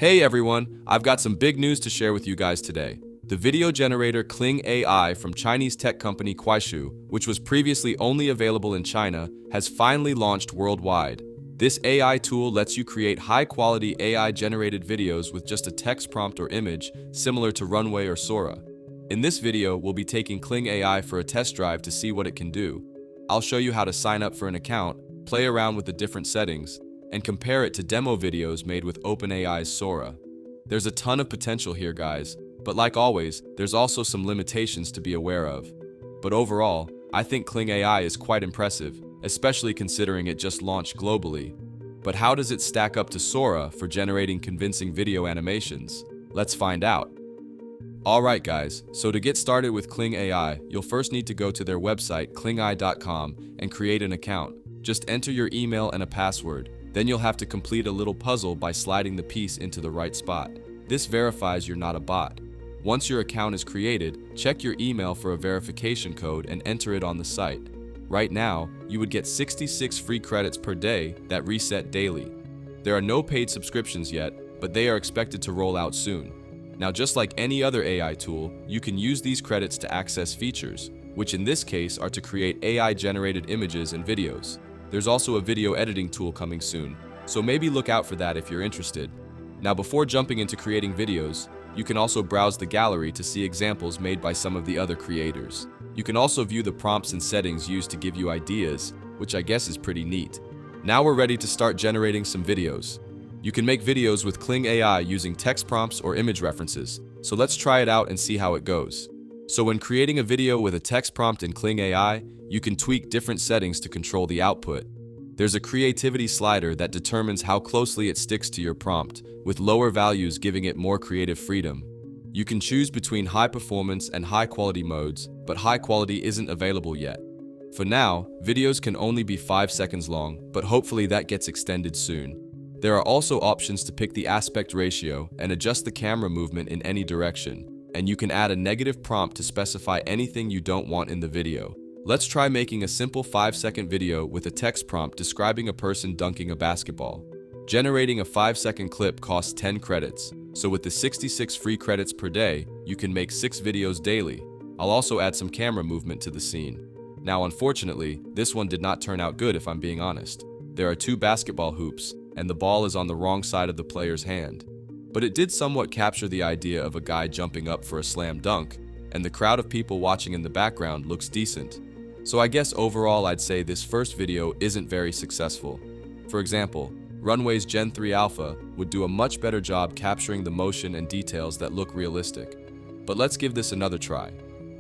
Hey everyone, I've got some big news to share with you guys today. The video generator Kling AI from Chinese tech company Kuaishou, which was previously only available in China, has finally launched worldwide. This AI tool lets you create high-quality AI-generated videos with just a text prompt or image, similar to Runway or Sora. In this video, we'll be taking Kling AI for a test drive to see what it can do. I'll show you how to sign up for an account, play around with the different settings, and compare it to demo videos made with OpenAI's Sora. There's a ton of potential here, guys, but like always, there's also some limitations to be aware of. But overall, I think Kling AI is quite impressive, especially considering it just launched globally. But how does it stack up to Sora for generating convincing video animations? Let's find out. Alright guys, so to get started with Kling AI, you'll first need to go to their website klingai.com and create an account. Just enter your email and a password. Then you'll have to complete a little puzzle by sliding the piece into the right spot. This verifies you're not a bot. Once your account is created, check your email for a verification code and enter it on the site. Right now, you would get 66 free credits per day that reset daily. There are no paid subscriptions yet, but they are expected to roll out soon. Now, just like any other AI tool, you can use these credits to access features, which in this case are to create AI-generated images and videos. There's also a video editing tool coming soon, so maybe look out for that if you're interested. Now, before jumping into creating videos, you can also browse the gallery to see examples made by some of the other creators. You can also view the prompts and settings used to give you ideas, which I guess is pretty neat. Now we're ready to start generating some videos. You can make videos with Kling AI using text prompts or image references, so let's try it out and see how it goes. So when creating a video with a text prompt in Kling AI, you can tweak different settings to control the output. There's a creativity slider that determines how closely it sticks to your prompt, with lower values giving it more creative freedom. You can choose between high performance and high quality modes, but high quality isn't available yet. For now, videos can only be 5 seconds long, but hopefully that gets extended soon. There are also options to pick the aspect ratio and adjust the camera movement in any direction, and you can add a negative prompt to specify anything you don't want in the video. Let's try making a simple 5-second video with a text prompt describing a person dunking a basketball. Generating a 5-second clip costs 10 credits, so with the 66 free credits per day, you can make 6 videos daily. I'll also add some camera movement to the scene. Now, unfortunately, this one did not turn out good if I'm being honest. There are 2 basketball hoops, and the ball is on the wrong side of the player's hand. But it did somewhat capture the idea of a guy jumping up for a slam dunk, and the crowd of people watching in the background looks decent. So I guess overall I'd say this first video isn't very successful. For example, Runway's Gen 3 Alpha would do a much better job capturing the motion and details that look realistic. But let's give this another try.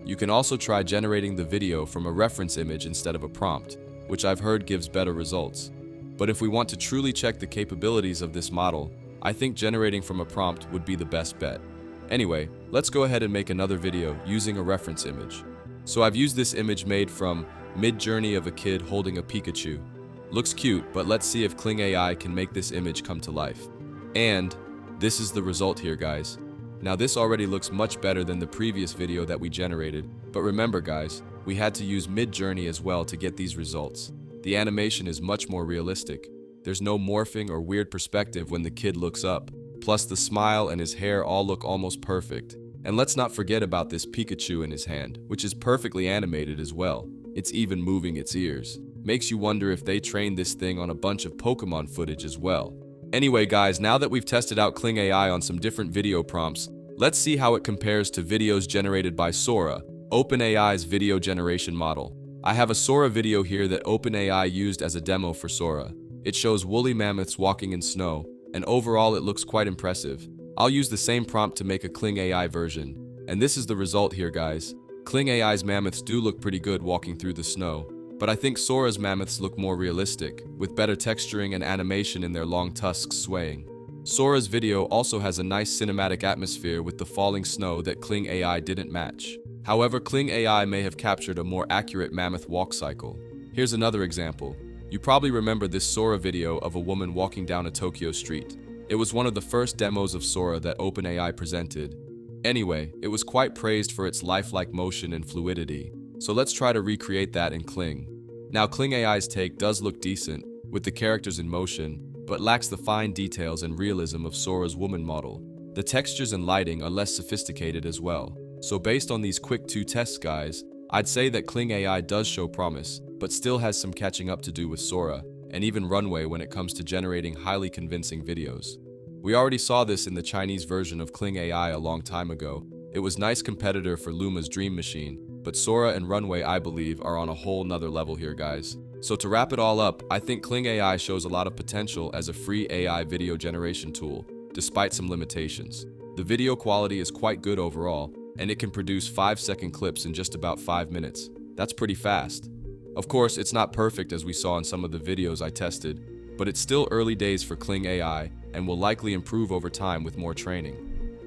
You can also try generating the video from a reference image instead of a prompt, which I've heard gives better results. But if we want to truly check the capabilities of this model, I think generating from a prompt would be the best bet. Anyway, let's go ahead and make another video using a reference image. So I've used this image made from Mid-Journey of a kid holding a Pikachu. Looks cute, but let's see if Kling AI can make this image come to life. And this is the result here, guys. Now this already looks much better than the previous video that we generated, but remember guys, we had to use Mid-Journey as well to get these results. The animation is much more realistic. There's no morphing or weird perspective when the kid looks up. Plus the smile and his hair all look almost perfect. And let's not forget about this Pikachu in his hand, which is perfectly animated as well. It's even moving its ears. Makes you wonder if they trained this thing on a bunch of Pokemon footage as well. Anyway guys, now that we've tested out Kling AI on some different video prompts, let's see how it compares to videos generated by Sora, OpenAI's video generation model. I have a Sora video here that OpenAI used as a demo for Sora. It shows woolly mammoths walking in snow, and overall it looks quite impressive. I'll use the same prompt to make a Kling AI version, and this is the result here guys. Kling AI's mammoths do look pretty good walking through the snow, but I think Sora's mammoths look more realistic, with better texturing and animation in their long tusks swaying. Sora's video also has a nice cinematic atmosphere with the falling snow that Kling AI didn't match. However, Kling AI may have captured a more accurate mammoth walk cycle. Here's another example. You probably remember this Sora video of a woman walking down a Tokyo street. It was one of the first demos of Sora that OpenAI presented. Anyway, it was quite praised for its lifelike motion and fluidity, so let's try to recreate that in Kling. Now Kling AI's take does look decent, with the characters in motion, but lacks the fine details and realism of Sora's woman model. The textures and lighting are less sophisticated as well. So based on these quick 2 tests, guys, I'd say that Kling AI does show promise, but still has some catching up to do with Sora, and even Runway when it comes to generating highly convincing videos. We already saw this in the Chinese version of Kling AI a long time ago. It was a nice competitor for Luma's Dream Machine, but Sora and Runway, I believe, are on a whole nother level here, guys. So to wrap it all up, I think Kling AI shows a lot of potential as a free AI video generation tool, despite some limitations. The video quality is quite good overall, and it can produce 5-second clips in just about 5 minutes. That's pretty fast. Of course, it's not perfect as we saw in some of the videos I tested, but it's still early days for Kling AI and will likely improve over time with more training.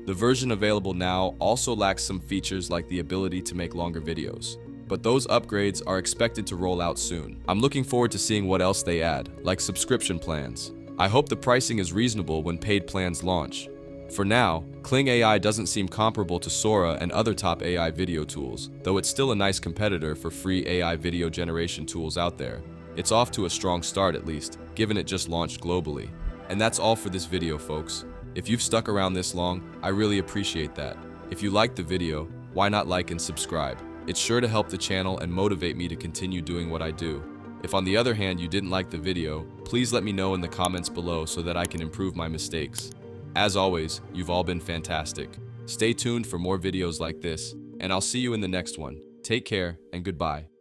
The version available now also lacks some features like the ability to make longer videos, but those upgrades are expected to roll out soon. I'm looking forward to seeing what else they add, like subscription plans. I hope the pricing is reasonable when paid plans launch. For now, Kling AI doesn't seem comparable to Sora and other top AI video tools, though it's still a nice competitor for free AI video generation tools out there. It's off to a strong start at least, given it just launched globally. And that's all for this video, folks. If you've stuck around this long, I really appreciate that. If you liked the video, why not like and subscribe? It's sure to help the channel and motivate me to continue doing what I do. If on the other hand you didn't like the video, please let me know in the comments below so that I can improve my mistakes. As always, you've all been fantastic. Stay tuned for more videos like this, and I'll see you in the next one. Take care and goodbye.